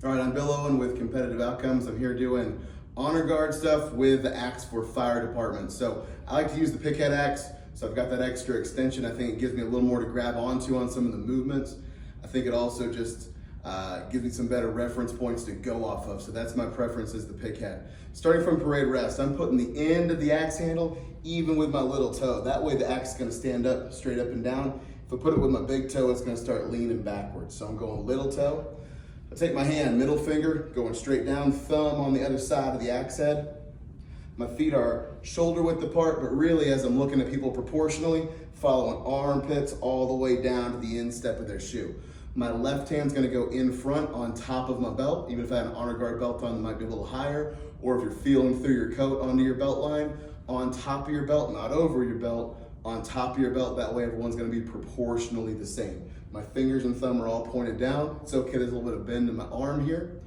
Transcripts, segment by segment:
All right, I'm Bill Owen with Competitive Outcomes. I'm here doing honor guard stuff with the axe for fire department. So I like to use the pickhead axe. So I've got that extra extension. I think it gives me a little more to grab onto on some of the movements. I think it also just gives me some better reference points to go off of. So that's my preference, is the pickhead. Starting from parade rest, I'm putting the end of the axe handle even with my little toe. That way the axe is gonna stand up, straight up and down. If I put it with my big toe, it's gonna start leaning backwards. So I'm going little toe. I take my hand, middle finger, going straight down, thumb on the other side of the axe head. My feet are shoulder width apart, but really as I'm looking at people proportionally, following armpits all the way down to the instep of their shoe. My left hand's gonna go in front on top of my belt. Even if I had an honor guard belt on, it might be a little higher. Or if you're feeling through your coat onto your belt line, on top of your belt, not over your belt, on top of your belt. That way everyone's gonna be proportionally the same. My fingers and thumb are all pointed down. It's okay, there's a little bit of bend in my arm here.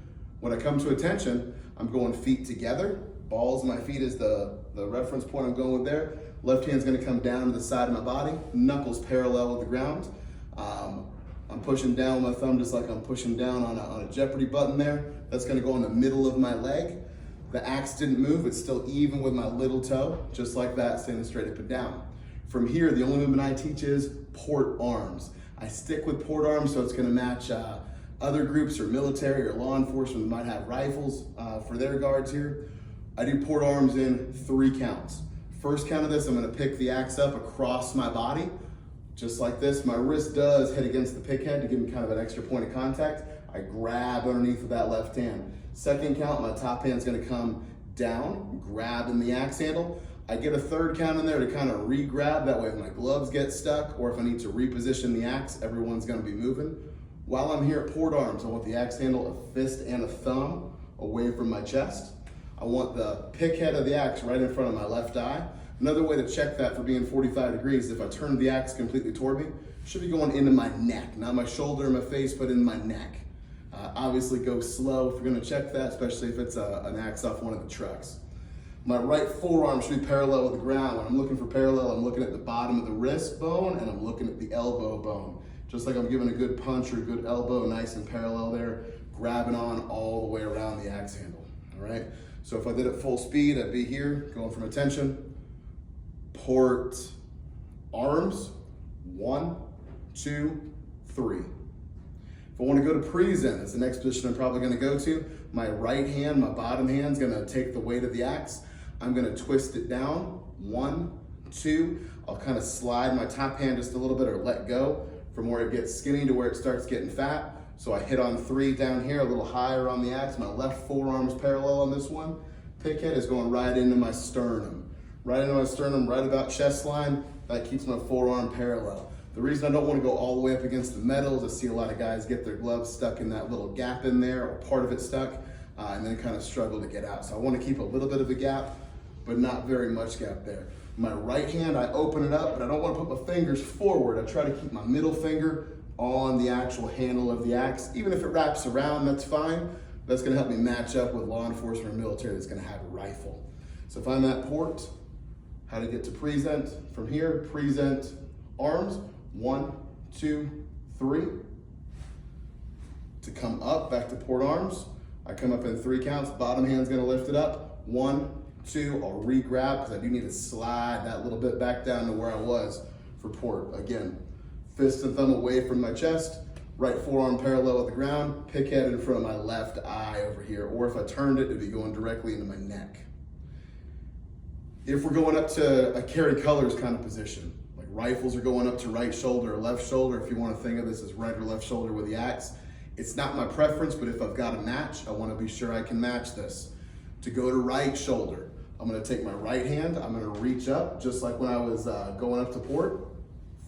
When I come to attention, I'm going feet together. Balls of my feet is the reference point I'm going with there. Left hand's gonna come down to the side of my body, knuckles parallel with the ground. I'm pushing down with my thumb just like I'm pushing down on a Jeopardy button there. That's gonna go in the middle of my leg. The axe didn't move, it's still even with my little toe, just like that, standing straight up and down. From here, the only movement I teach is port arms. I stick with port arms so it's gonna match other groups or military or law enforcement that might have rifles for their guards here. I do port arms in 3 counts. First count of this, I'm gonna pick the axe up across my body, just like this. My wrist does hit against the pickhead to give me kind of an extra point of contact. I grab underneath with that left hand. Second count, my top hand's gonna come down, grabbing the axe handle. I get a third count in there to kind of re-grab. That way if my gloves get stuck or if I need to reposition the axe, everyone's gonna be moving. While I'm here at port arms, I want the axe handle a fist and a thumb away from my chest. I want the pick head of the axe right in front of my left eye. Another way to check that for being 45 degrees is if I turn the axe completely toward me, it should be going into my neck, not my shoulder or my face, but in my neck. Obviously go slow if you're gonna check that, especially if it's an axe off one of the trucks. My right forearm should be parallel with the ground. When I'm looking for parallel, I'm looking at the bottom of the wrist bone and I'm looking at the elbow bone. Just like I'm giving a good punch or a good elbow, nice and parallel there, grabbing on all the way around the axe handle, all right? So if I did it full speed, I'd be here, going from attention, port arms, 1, 2, 3. If I want to go to present, that's the next position I'm probably going to go to. My right hand, my bottom hand's going to take the weight of the axe. I'm going to twist it down, 1, 2. I'll kind of slide my top hand just a little bit or let go from where it gets skinny to where it starts getting fat. So I hit on 3 down here, a little higher on the axe. My left forearm's parallel on this one. Pickhead is going right into my sternum. Right into my sternum, right about chest line. That keeps my forearm parallel. The reason I don't want to go all the way up against the metal is I see a lot of guys get their gloves stuck in that little gap in there, or part of it stuck, and then kind of struggle to get out. So I want to keep a little bit of a gap, but not very much gap there. My right hand, I open it up, but I don't want to put my fingers forward. I try to keep my middle finger on the actual handle of the axe. Even if it wraps around, that's fine. That's going to help me match up with law enforcement or military that's going to have a rifle. So if I'm at port, how to get to present. From here, present arms, 1, 2, 3. To come up, back to port arms, I come up in 3 counts. Bottom hand's gonna lift it up. 1, 2, I'll re-grab because I do need to slide that little bit back down to where I was for port. Again, fist and thumb away from my chest, right forearm parallel with the ground, pick head in front of my left eye over here. Or if I turned it, it'd be going directly into my neck. If we're going up to a carry colors kind of position, like rifles are going up to right shoulder or left shoulder, if you want to think of this as right or left shoulder with the axe, it's not my preference, but if I've got a match, I want to be sure I can match this. To go to right shoulder, I'm going to take my right hand, I'm going to reach up, just like when I was going up to port,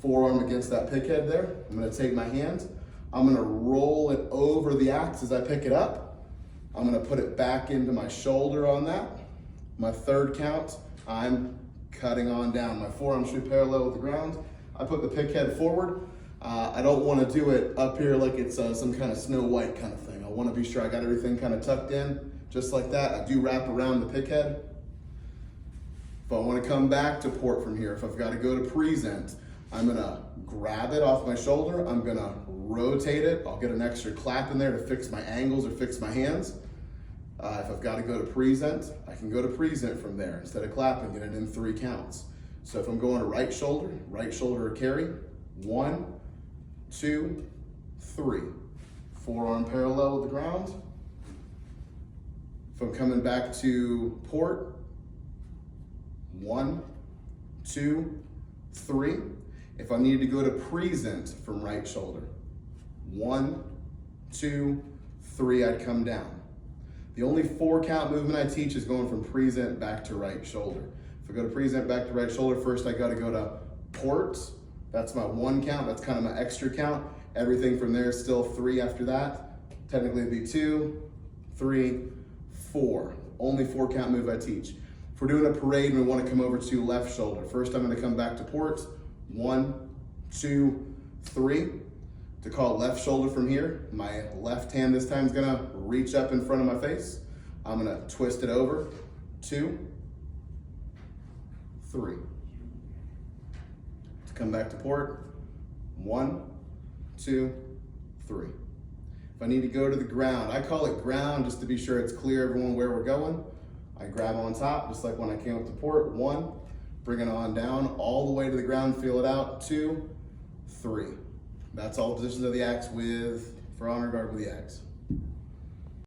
forearm against that pick head there. I'm going to take my hand, I'm going to roll it over the axe as I pick it up. I'm going to put it back into my shoulder on that. My third count, I'm cutting on down. My forearm should be parallel with the ground. I put the pick head forward. I don't want to do it up here like it's some kind of Snow White kind of thing. I want to be sure I got everything kind of tucked in, just like that. I do wrap around the pick head. If I want to come back to port from here, if I've got to go to present, I'm gonna grab it off my shoulder. I'm gonna rotate it. I'll get an extra clap in there to fix my angles or fix my hands. If I've got to go to present, I can go to present from there. Instead of clapping, get it in 3 counts. So if I'm going to right shoulder or carry, 1, 2, 3. Forearm parallel with the ground. If I'm coming back to port, 1, 2, 3. If I need to go to present from right shoulder, 1, 2, 3, I'd come down. The only 4 count movement I teach is going from present back to right shoulder. If I go to present back to right shoulder, first I gotta go to port. That's my 1 count, that's kind of my extra count. Everything from there is still 3 after that. Technically it'd be 2, 3, 4. Only 4 count move I teach. If we're doing a parade and we want to come over to left shoulder, first I'm going to come back to port. 1, 2, 3. To call left shoulder from here, my left hand this time is going to reach up in front of my face. I'm going to twist it over. 2, 3. To come back to port. 1, 2, 3. If I need to go to the ground, I call it ground just to be sure it's clear everyone where we're going. I grab on top, just like when I came up to port. 1, bring it on down, all the way to the ground, feel it out. 2, 3. That's all positions of the axe for honor guard with the axe.